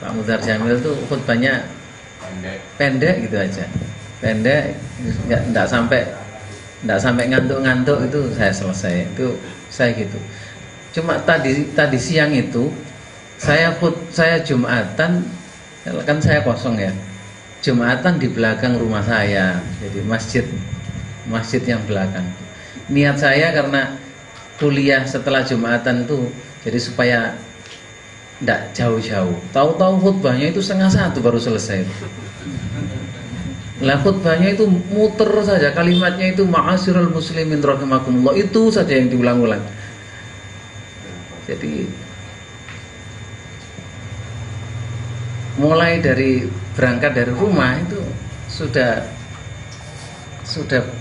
Pak Mudhar Jamil tuh khutbahnya pendek gitu aja, pendek, nggak sampai ngantuk-ngantuk, itu saya selesai, itu saya gitu. Cuma tadi siang itu saya Jumatan, kan saya kosong ya, Jumatan di belakang rumah saya, jadi masjid yang belakang. Niat saya karena kuliah setelah Jumatan tuh, jadi supaya tidak jauh-jauh. Tahu-tahu khutbahnya itu 12:30 baru selesai. Lah khutbahnya itu muter saja, kalimatnya itu ma'asyiral muslimin rahimakumullah, itu saja yang diulang-ulang. Jadi mulai dari berangkat dari rumah itu sudah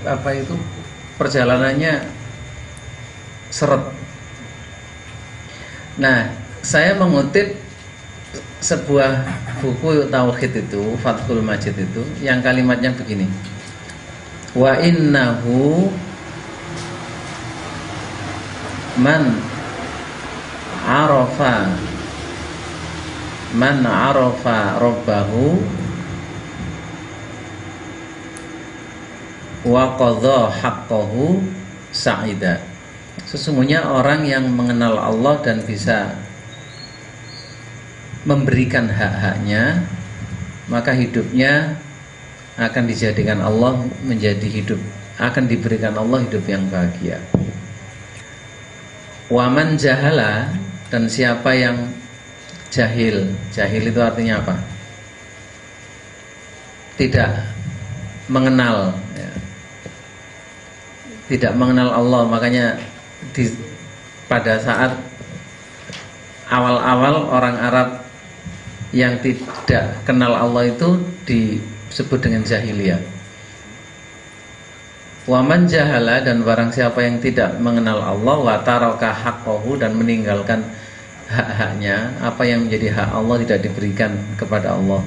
apa itu perjalanannya seret. Nah, saya mengutip sebuah buku tauhid itu, Fathul Majid itu, yang kalimatnya begini. Wa innahu man arafa rabbahu wa qadha haqqahu sa'ida. Sesungguhnya orang yang mengenal Allah dan bisa memberikan hak-haknya, maka hidupnya akan dijadikan Allah menjadi hidup, akan diberikan Allah hidup yang bahagia. Waman jahala, dan siapa yang jahil itu artinya apa? Tidak mengenal ya. Tidak mengenal Allah, makanya pada saat awal-awal orang Arab yang tidak kenal Allah itu disebut dengan jahiliyah. Waman jahala, dan barang siapa yang tidak mengenal Allah, wa taraka haqqahu, dan meninggalkan hak-haknya, apa yang menjadi hak Allah tidak diberikan kepada Allah,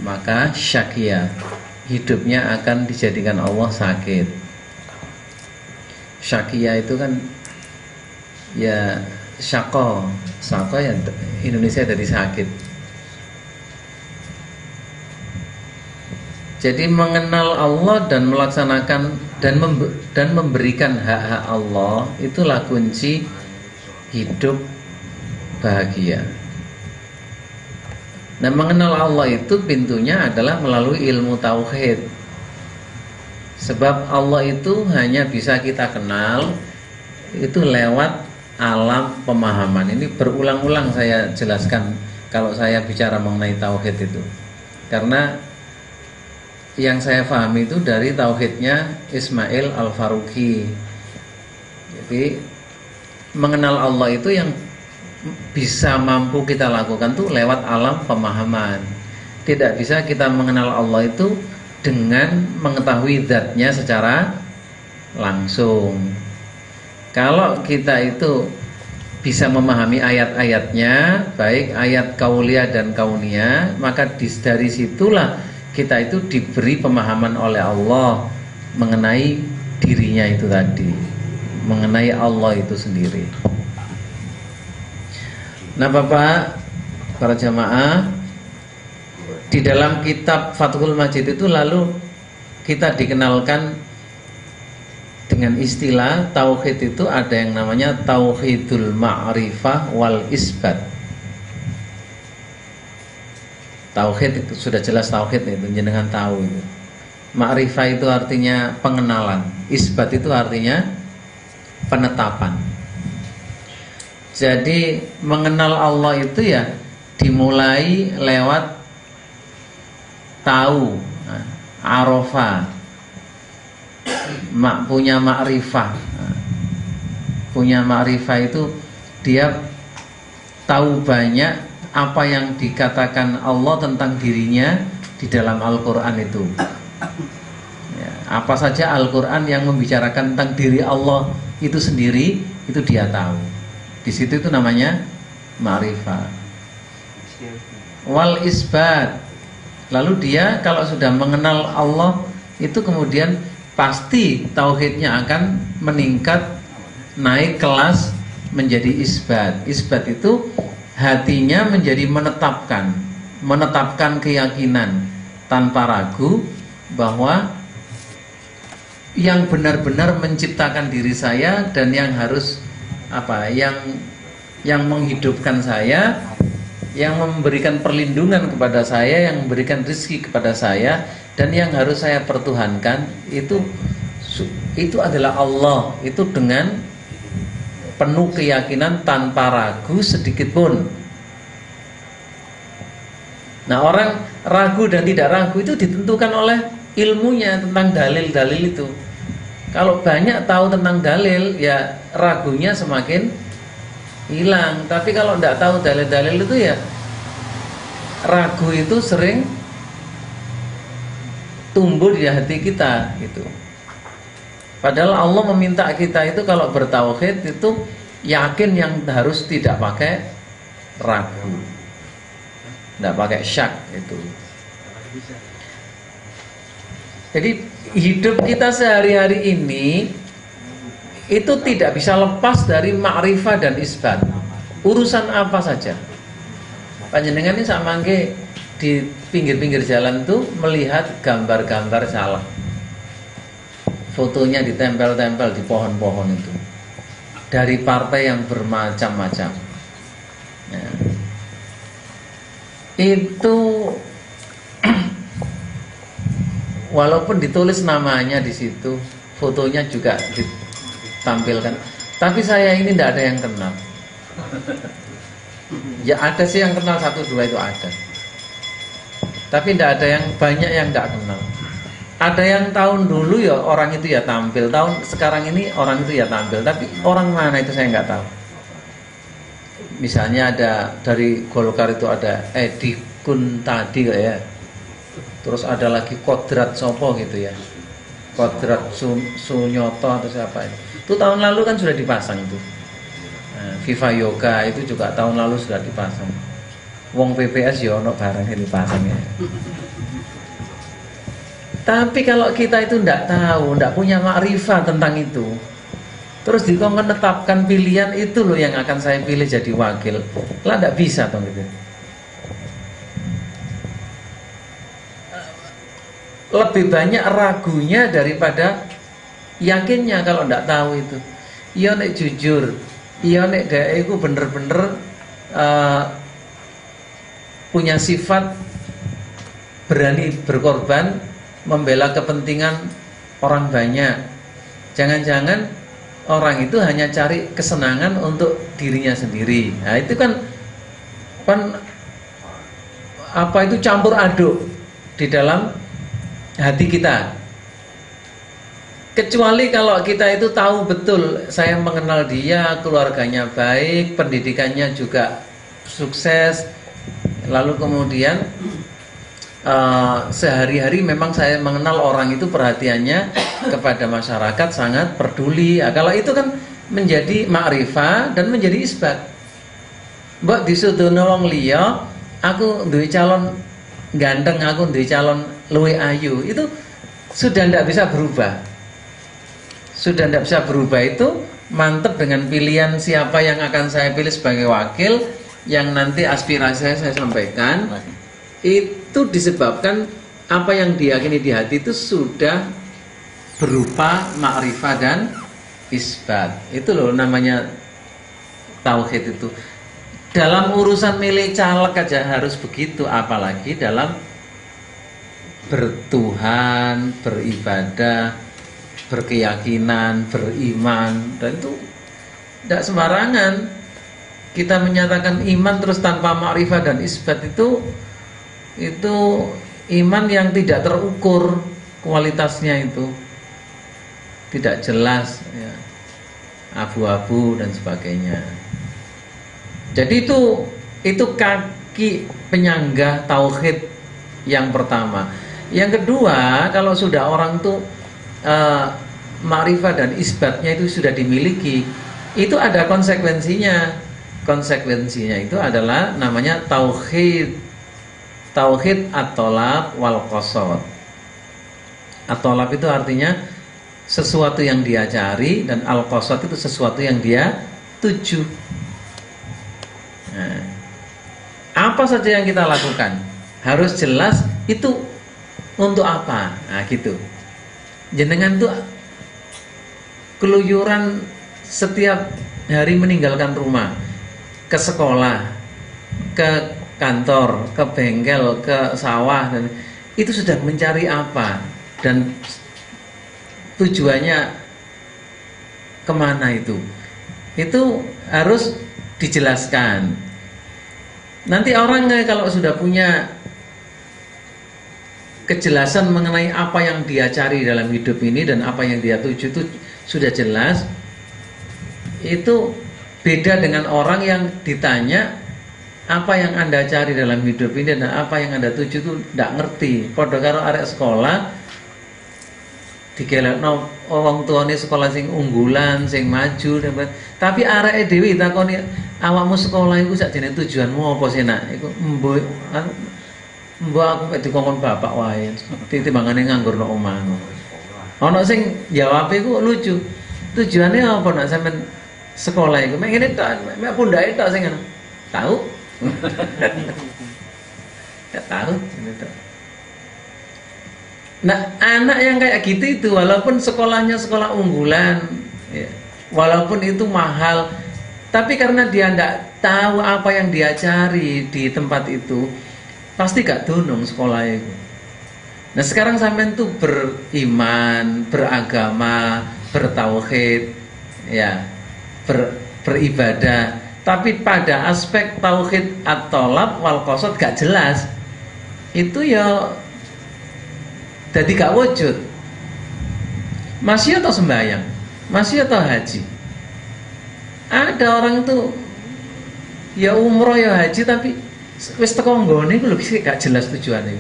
maka syakia, hidupnya akan dijadikan Allah sakit. Syakia itu kan ya syako ya Indonesia dari sakit. Jadi mengenal Allah dan melaksanakan dan memberikan hak-hak Allah, itulah kunci hidup bahagia. Nah, mengenal Allah itu pintunya adalah melalui ilmu tauhid. Sebab Allah itu hanya bisa kita kenal itu lewat alam pemahaman. Ini berulang-ulang saya jelaskan kalau saya bicara mengenai tauhid itu, karena yang saya pahami itu dari tauhidnya Ismail Al-Faruqi. Jadi mengenal Allah itu yang bisa mampu kita lakukan tuh lewat alam pemahaman. Tidak bisa kita mengenal Allah itu dengan mengetahui zatnya secara langsung. Kalau kita itu bisa memahami ayat-ayatnya, baik ayat kauliyah dan kauniyah, maka dari situlah kita itu diberi pemahaman oleh Allah mengenai dirinya itu tadi, mengenai Allah itu sendiri. Nah, Bapak, para jamaah, di dalam kitab Fathul Majid itu lalu kita dikenalkan dengan istilah tauhid. Itu ada yang namanya tauhidul ma'rifah wal isbat. Tauhid itu sudah jelas, tauhid itu jenengan tahu itu. Ma'rifah itu artinya pengenalan, isbat itu artinya penetapan. Jadi mengenal Allah itu ya dimulai lewat tahu, arafah, punya ma'rifah. Punya ma'rifah itu dia tahu banyak apa yang dikatakan Allah tentang dirinya di dalam Al-Quran itu ya, apa saja Al-Quran yang membicarakan tentang diri Allah itu sendiri, itu dia tahu. Di situ itu namanya ma'rifah. Wal isbat, lalu dia kalau sudah mengenal Allah itu kemudian pasti tauhidnya akan meningkat, naik kelas menjadi isbat. Isbat itu hatinya menjadi menetapkan menetapkan keyakinan tanpa ragu bahwa yang benar-benar menciptakan diri saya dan yang harus yang menghidupkan saya, yang memberikan perlindungan kepada saya, yang memberikan rezeki kepada saya, dan yang harus saya pertuhankan itu adalah Allah. Itu dengan penuh keyakinan tanpa ragu sedikit pun. Nah, orang ragu dan tidak ragu itu ditentukan oleh ilmunya tentang dalil-dalil itu. Kalau banyak tahu tentang dalil, ya ragunya semakin hilang. Tapi kalau tidak tahu dalil-dalil itu, ya ragu itu sering tumbuh di hati kita gitu. Padahal Allah meminta kita itu kalau bertauhid itu yakin, yang harus tidak pakai ragu, tidak pakai syak itu. Jadi hidup kita sehari-hari ini itu tidak bisa lepas dari ma'rifah dan isbat. Urusan apa saja. Panjenengan ini sama di pinggir-pinggir jalan tuh melihat gambar-gambar salah. Fotonya ditempel-tempel di pohon-pohon itu. Dari partai yang bermacam-macam. Ya. Itu walaupun ditulis namanya di situ, fotonya juga ditampilkan, tapi saya ini tidak ada yang kenal. Ya ada sih yang kenal, 1, 2 itu ada, tapi tidak ada yang banyak yang tidak kenal. Ada yang tahun dulu ya orang itu ya tampil, tahun sekarang ini orang itu ya tampil, tapi orang mana itu saya nggak tahu. Misalnya ada dari Golkar itu ada Edi Kuntadi ya. Terus ada lagi Kodrat Sopo gitu ya, Kodrat Sunyoto atau siapa ini. Itu tahun lalu kan sudah dipasang itu. Nah, Viva Yoga itu juga tahun lalu sudah dipasang. Wong PPS ya ono barang yang dipasang ya. Tapi kalau kita itu tidak tahu, tidak punya makrifat tentang itu, terus dikongkon menetapkan pilihan itu loh yang akan saya pilih jadi wakil, lah tidak bisa toh gitu. Lebih banyak ragunya daripada yakinnya kalau tidak tahu itu. Iya nek jujur, iya nek dhek iku bener-bener punya sifat berani berkorban, membela kepentingan orang banyak. Jangan-jangan orang itu hanya cari kesenangan untuk dirinya sendiri. Nah itu kan apa itu campur aduk di dalam hati kita. Kecuali kalau kita itu tahu betul, saya mengenal dia, keluarganya baik, pendidikannya juga sukses, lalu kemudian sehari-hari memang saya mengenal orang itu perhatiannya kepada masyarakat sangat peduli. Nah, kalau itu kan menjadi ma'rifah dan menjadi isbat. Mbak disudono wong liya, aku duwe calon ganteng, aku duwe calon luwe ayu, itu sudah tidak bisa berubah. Sudah tidak bisa berubah itu mantep dengan pilihan siapa yang akan saya pilih sebagai wakil, yang nanti aspirasi saya sampaikan. Itu disebabkan apa yang diyakini di hati itu sudah berupa ma'rifah dan isbat. Itu loh namanya tauhid itu. Dalam urusan milih caleg aja harus begitu, apalagi dalam bertuhan, beribadah, berkeyakinan, beriman. Dan itu tidak sembarangan. Kita menyatakan iman terus tanpa ma'rifah dan isbat itu iman yang tidak terukur kualitasnya, itu tidak jelas ya, abu-abu dan sebagainya. Jadi itu kaki penyangga tauhid yang pertama. Yang kedua, kalau sudah orang tuh ma'rifah dan isbatnya itu sudah dimiliki, itu ada konsekuensinya. Konsekuensinya itu adalah namanya tauhid at-tolab wal qasad. At-tolab itu artinya sesuatu yang dia cari, dan al-qasad itu sesuatu yang dia tuju. Nah, apa saja yang kita lakukan harus jelas itu untuk apa. Nah gitu. Jenengan tuh keluyuran setiap hari meninggalkan rumah, ke sekolah, ke kantor, ke bengkel, ke sawah, dan itu sudah mencari apa dan tujuannya kemana itu harus dijelaskan. Nanti orang kalau sudah punya kejelasan mengenai apa yang dia cari dalam hidup ini dan apa yang dia tuju itu sudah jelas, itu beda dengan orang yang ditanya apa yang Anda cari dalam hidup ini dan apa yang Anda tuju itu tidak ngerti. Padha karo arek sekolah digelekno wong tuane sekolah sing unggulan, sing maju, tapi areke dhewe takoni awakmu sekolah iku sakjane tujuanmu apa sih nak? Iku mbok aku mek dikongkon bapak wae. Timbangane nganggur nang omah. Ana sing jawab iku lucu. Tujuannya apa nak sampean sekolah iku? Mek ngene tok, mek pundake tok sing ngono. Tahu? Ya tahu ngene tok. Nah, anak yang kayak gitu itu walaupun sekolahnya sekolah unggulan, ya, walaupun itu mahal, tapi karena dia tidak tahu apa yang dia cari di tempat itu, pasti gak dunung sekolah itu. Nah sekarang sampean tuh beriman, beragama, bertauhid, ya, beribadah, tapi pada aspek tauhid at-thalab wal qasad gak jelas, itu ya jadi gak wujud. Masih atau sembahyang, masih atau haji. Ada orang tuh ya umroh ya haji tapi wis teko nggone iku lho gak jelas tujuane.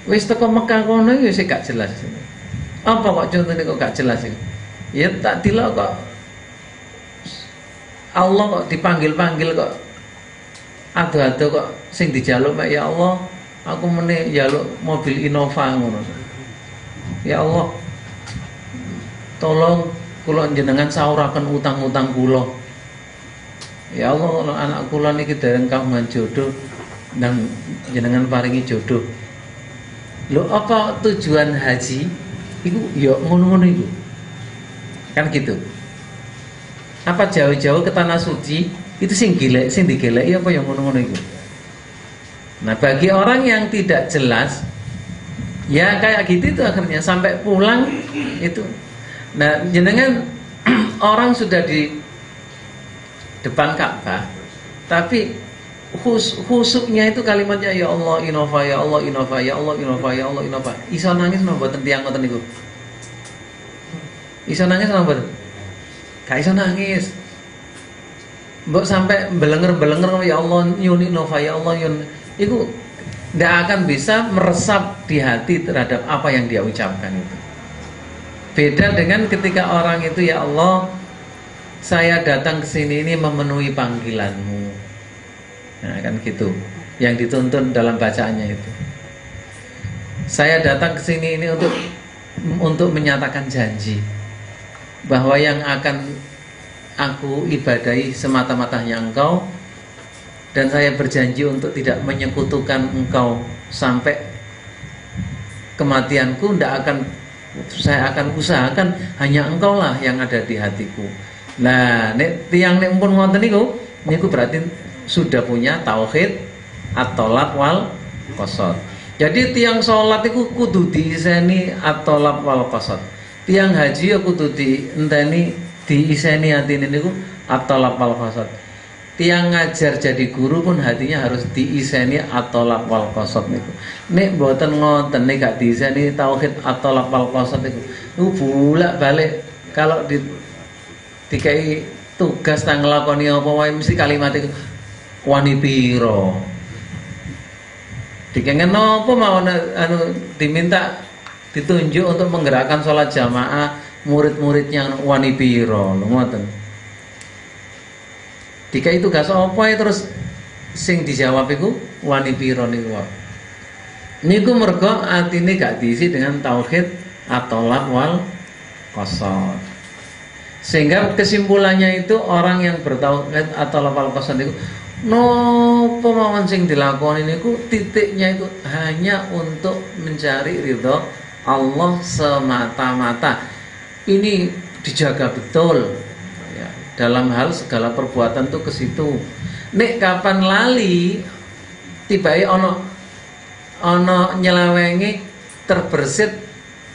Wis teko Mekah kono ya sik gak jelas. Apa kok contohnya kok gak jelas itu? Ya tak dilok kok Allah kok dipanggil-panggil kok ado-ado kok sing dijaluk mek ya Allah, aku meneh njaluk mobil Innova ngono. Ya Allah, tolong kula jenengan sauraken utang-utang kula. Ya Allah, kalau anak kula niki dereng kagungan jodoh dan jenengan paringi jodoh. Lho apa tujuan haji iku ya ngono-ngono iku. Kan gitu. Apa jauh-jauh ke tanah suci itu sing digeleki apa yang ngono-ngono iku. Nah, bagi orang yang tidak jelas ya kayak gitu itu akhirnya sampai pulang itu. Nah, jenengan orang sudah di depan Ka'bah, tapi khusuknya itu kalimatnya ya Allah Innova, ya Allah Innova, ya Allah Innova, ya Allah Innova. Iso nangis napa mboten tiyang ngoten niku? Iso nangis napa mboten? Gak iso nangis. Mbok sampai belenger-belenger ya Allah yun Innova, ya Allah yun. Itu tidak akan bisa meresap di hati terhadap apa yang dia ucapkan itu. Beda dengan ketika orang itu ya Allah, saya datang ke sini ini memenuhi panggilanmu. Nah, kan gitu. Yang dituntun dalam bacaannya itu. Saya datang ke sini ini untuk menyatakan janji bahwa yang akan aku ibadahi semata-mata hanya Engkau, dan saya berjanji untuk tidak menyekutukan Engkau sampai kematianku. Saya akan usahakan hanya Engkau lah yang ada di hatiku. Nah, nek tiang nek pun ngoten niku berarti sudah punya tauhid at-thalab wal qasad. Jadi tiang salat iku kudu diiseni at-thalab wal qasad. Tiang haji ya kudu diiseni atine niku at-thalab wal qasad. Tiang ngajar jadi guru pun hatinya harus diiseni at-thalab wal qasad niku. Nek mboten ngoten nek gak diiseni tauhid at-thalab wal qasad niku bolak-balik kalau dikai tugas tang nglakoni apa wae mesti kalimat iku wani piro. Dikengen apa mau diminta ditunjuk untuk menggerakkan sholat jamaah murid-muridnya wani piro lho ngoten. Dikai tugas apa terus sing dijawab iku wani piro niku. Niku mergo atine gak diisi dengan tauhid at-thalab wal qasad. Sehingga kesimpulannya itu orang yang bertauhid atau lafal qasad itu Nopo mawon sing dilakoni niku titiknya itu hanya untuk mencari ridho Allah semata-mata. Ini dijaga betul ya, dalam hal segala perbuatan tuh ke situ. Nek kapan lali tiba-tiba ono nyelewengi terbersit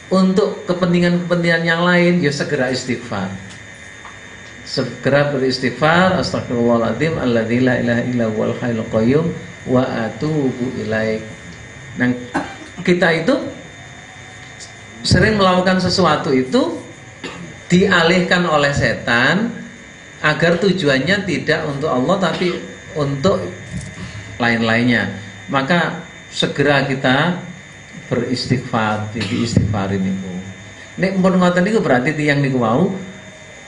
untuk kepentingan-kepentingan yang lain, ya segera istighfar. Segera beristighfar, astagfirullahaladzim alladzi la ilaha illa huwal hayyul qayyum wa atubu ilaik. Nah, kita itu sering melakukan sesuatu itu dialihkan oleh setan agar tujuannya tidak untuk Allah tapi untuk lain-lainnya. Maka segera kita beristighfar, diistighfarin niku. Nek mumpun ngoten niku berarti tiyang niku wau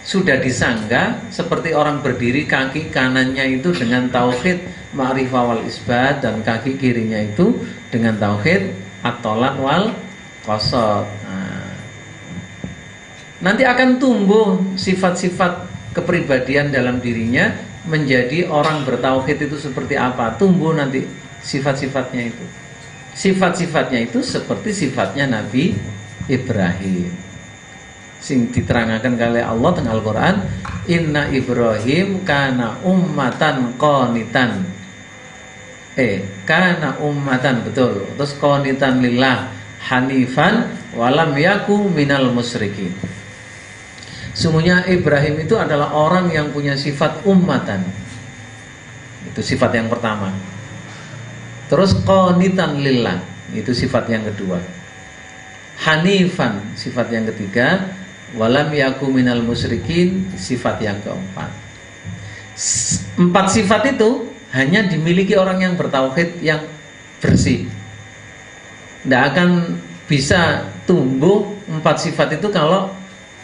sudah disangka seperti orang berdiri kaki kanannya itu dengan tauhid ma'rifah wal isbat dan kaki kirinya itu dengan tauhid at-tolak wal qasad. Nanti akan tumbuh sifat-sifat kepribadian dalam dirinya menjadi orang bertauhid itu seperti apa? Tumbuh nanti sifat-sifatnya itu. Sifat-sifatnya itu seperti sifatnya Nabi Ibrahim. Sing diterangkan oleh Allah teng Al-Qur'an, inna Ibrahim kana ummatan qanitan. Kana ummatan, betul. Terus qanitan lillah hanifan walam yaku minal musyrikin. Sungguhnya Ibrahim itu adalah orang yang punya sifat ummatan. Itu sifat yang pertama. Terus qanitan lillah, itu sifat yang kedua. Hanifan, sifat yang ketiga. Walam yaku minal musyrikin, sifat yang keempat. 4 sifat itu hanya dimiliki orang yang bertauhid yang bersih. Tidak akan bisa tumbuh 4 sifat itu kalau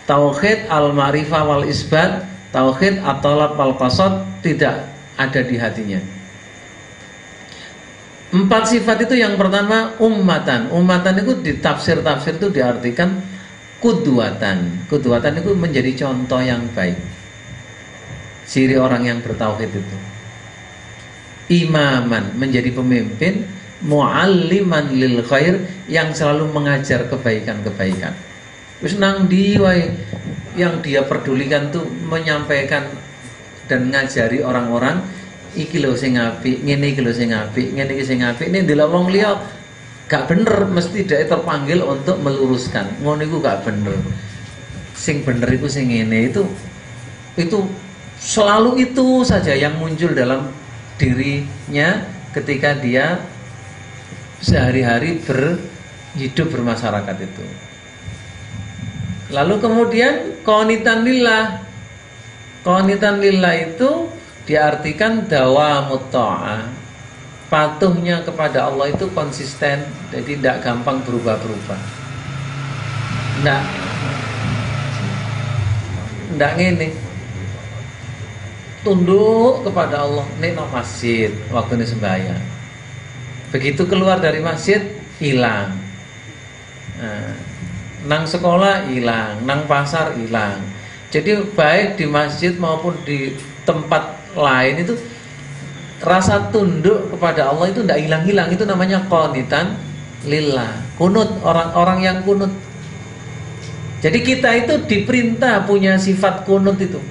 tauhid al-ma'rifah wal isbat, tauhid at-talab wal qasad tidak ada di hatinya. 4 sifat itu yang pertama ummatan. Ummatan itu di tafsir-tafsir itu diartikan kuduatan. Kuduatan itu menjadi contoh yang baik. Ciri orang yang bertauhid itu. Imaman, menjadi pemimpin. Mu'alliman lil khair, yang selalu mengajar kebaikan-kebaikan. Terus nang diwai, yang dia pedulikan tuh menyampaikan dan ngajari orang-orang, iki lho sing apik, ngene iki lho sing apik, ngene iki sing apik. Ini ndelok wong liya gak bener, mesti dia terpanggil untuk meluruskan. Ngono iku gak bener. Sing bener iku sing ngene, itu selalu itu saja yang muncul dalam dirinya ketika dia sehari-hari hidup bermasyarakat itu. Lalu kemudian qanitan lillah. Qanitan lillah itu diartikan dawamut ta'ah. Patuhnya kepada Allah itu konsisten, jadi tidak gampang berubah-berubah. Ndak ngene. Tunduk kepada Allah nek nang masjid waktu ini sembahyang. Begitu keluar dari masjid hilang. Nang sekolah hilang, nang pasar hilang. Jadi baik di masjid maupun di tempat lain itu rasa tunduk kepada Allah itu tidak hilang-hilang. Itu namanya qanitan lillah. Kunut, orang-orang yang kunut. Jadi kita itu diperintah punya sifat kunut itu.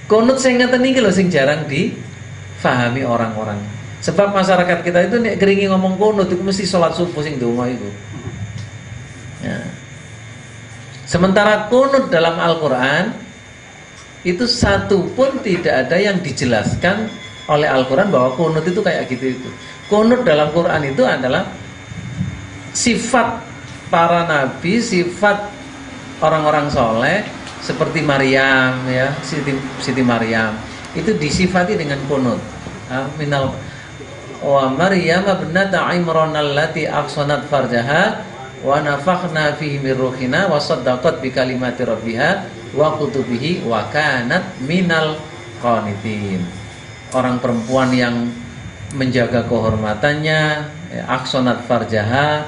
Kunut sing ngeten iki lho sing jarang difahami orang-orang. Sebab masyarakat kita itu nek keringi ngomong kunut itu mesti sholat subuh sing donga itu. Ya. Sementara kunut dalam Al-Qur'an itu satu pun tidak ada yang dijelaskan oleh Al-Quran bahwa kunut itu kayak gitu itu. Kunut dalam Quran itu adalah sifat para nabi, sifat orang-orang soleh seperti Maryam ya, Siti Maryam itu disifati dengan kunut. Minal wa Maryam ibnata Imran allati ahsanat farjaha wa nafakhna fihi min ruhina wa saddaqat bi kalimati rabbiha wa kutubihi wa kanat minal qanitin. Orang perempuan yang menjaga kehormatannya, ahsanat farjaha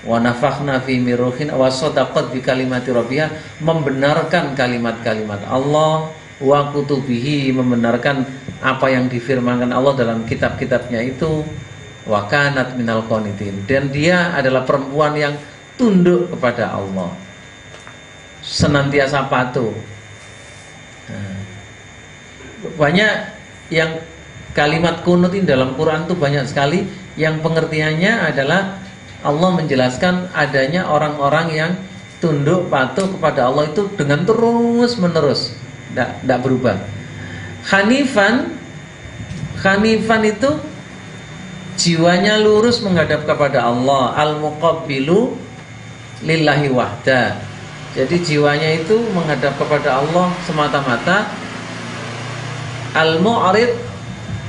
wa nafakhna fi miruhin wa sadaqat bi kalimati rabbiha, membenarkan kalimat-kalimat Allah, wa kutubihi, membenarkan apa yang difirmankan Allah dalam kitab-kitabnya itu, wa kanat minal qanitin, dan dia adalah perempuan yang tunduk kepada Allah, senantiasa patuh. Banyak yang kalimat kunut ini dalam Quran itu banyak sekali yang pengertiannya adalah Allah menjelaskan adanya orang-orang yang tunduk patuh kepada Allah itu dengan terus menerus, tidak berubah. Hanifan itu jiwanya lurus menghadap kepada Allah, al-muqabbilu lillahi wahda. Jadi jiwanya itu menghadap kepada Allah semata-mata, al-mu'rid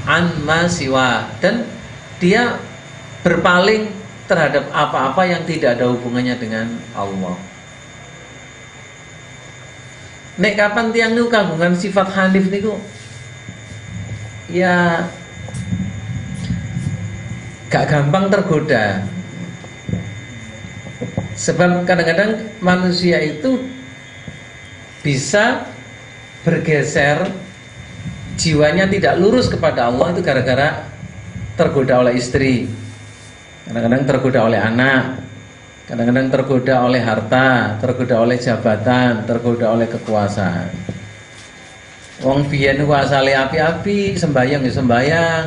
an ma siwa, dan dia berpaling terhadap apa-apa yang tidak ada hubungannya dengan Allah. Nek kapan tiang niku kagungan sifat hanif niku ya gak gampang tergoda. Sebab kadang-kadang manusia itu bisa bergeser, jiwanya tidak lurus kepada Allah itu gara-gara tergoda oleh istri, kadang-kadang tergoda oleh anak, kadang-kadang tergoda oleh harta, tergoda oleh jabatan, tergoda oleh kekuasaan. Wong biyen ku asale api-api, sembayang ya sembayang,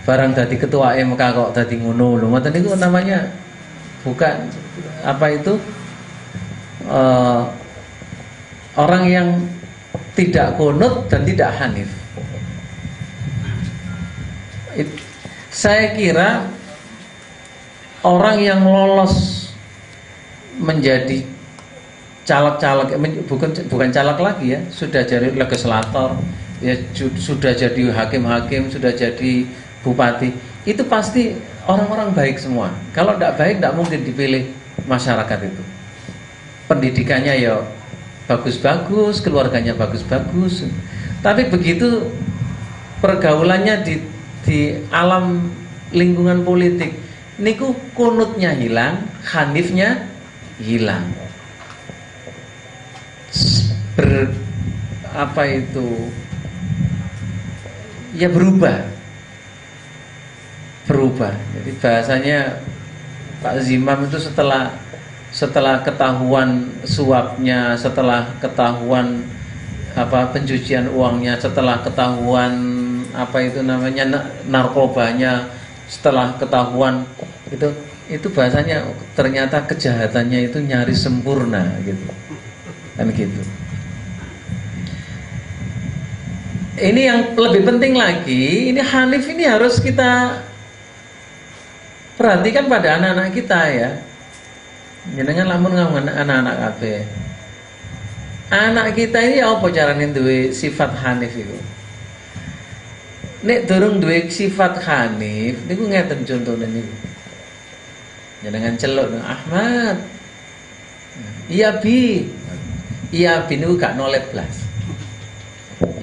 barang dadi ketua MK kok dadi ngono lho. Ngoten niku namanya bukan apa itu orang yang tidak kunut dan tidak hanif. Saya kira orang yang lolos menjadi caleg-caleg, bukan caleg lagi ya, sudah jadi legislator, ya sudah jadi hakim-hakim, sudah jadi bupati, itu pasti orang-orang baik semua. Kalau tidak baik tidak mungkin dipilih masyarakat itu. Pendidikannya ya bagus-bagus, keluarganya bagus-bagus, tapi begitu pergaulannya di alam lingkungan politik, niku kunutnya hilang, hanifnya hilang. Apa itu? Ya berubah. Jadi bahasanya Pak Zimam itu setelah ketahuan suapnya, setelah ketahuan apa pencucian uangnya, setelah ketahuan apa itu namanya narkobanya, setelah ketahuan itu bahasanya ternyata kejahatannya itu nyaris sempurna gitu. Kan gitu. Ini yang lebih penting lagi, ini hanif ini harus kita perhatikan pada anak-anak kita ya. Jenengan lamun ngomong anak-anak kabeh. Anak kita ini apa carane duwe sifat hanif itu? Nek durung duwe sifat hanif, niku ngeten contone niku. Jenengan celuk Ahmad. Iya bi. Iya bi niku gak nolep blas.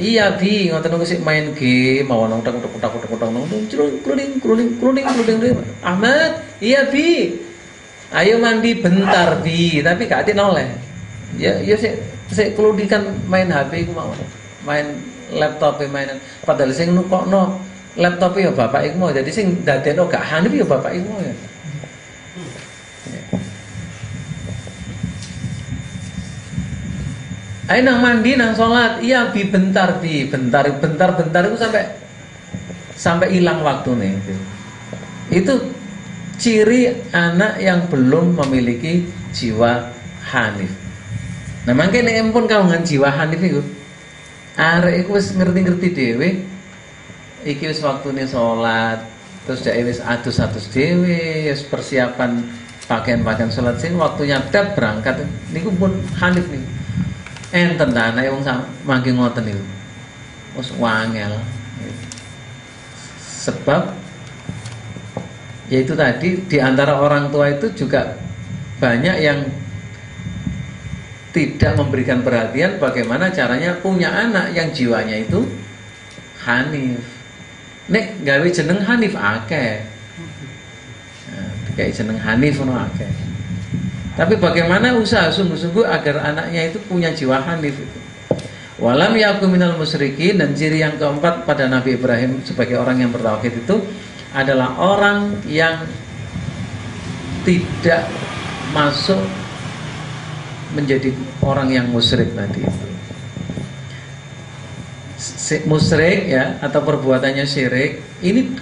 Iya bi, ngoten niku sik main game, mawon kluning. Ahmad, iya bi. Ayo mandi bentar bi, tapi gak ati noleh. Ya sik kludikan main HP iku mawon. Main laptop mainan. Padahal sing nukokno laptop ya bapak iku mau. Jadi sing dadekno gak hanif ya bapak iku mau ya. Ayo nang mandi nang sholat, iya bi bentar itu sampai hilang waktu nih. Itu ciri anak yang belum memiliki jiwa hanif. Nah makanya nek empun kagungan jiwa hanif itu, arek iku wis ngerti-ngerti dhewe, iki wis waktune sholat, terus dhek wis adus-adus dhewe, wis persiapan pakaian-pakaian sholat sing waktunya dap berangkat, niku pun hanif nih. Enten ta anake wong mangke ngoten niku. Wis wangel. Sebab yaitu tadi di antara orang tua itu juga banyak yang tidak memberikan perhatian bagaimana caranya punya anak yang jiwanya itu hanif. Nek gawe jeneng hanif akeh. Nah, kayak jeneng hanif ono akeh. Tapi bagaimana usaha sungguh-sungguh agar anaknya itu punya jiwa hanif itu. Walam yakum minal musyrikin, dan ciri yang keempat pada Nabi Ibrahim sebagai orang yang bertauhid itu adalah orang yang tidak masuk menjadi orang yang musyrik tadi itu. Musyrik ya, atau perbuatannya syirik ini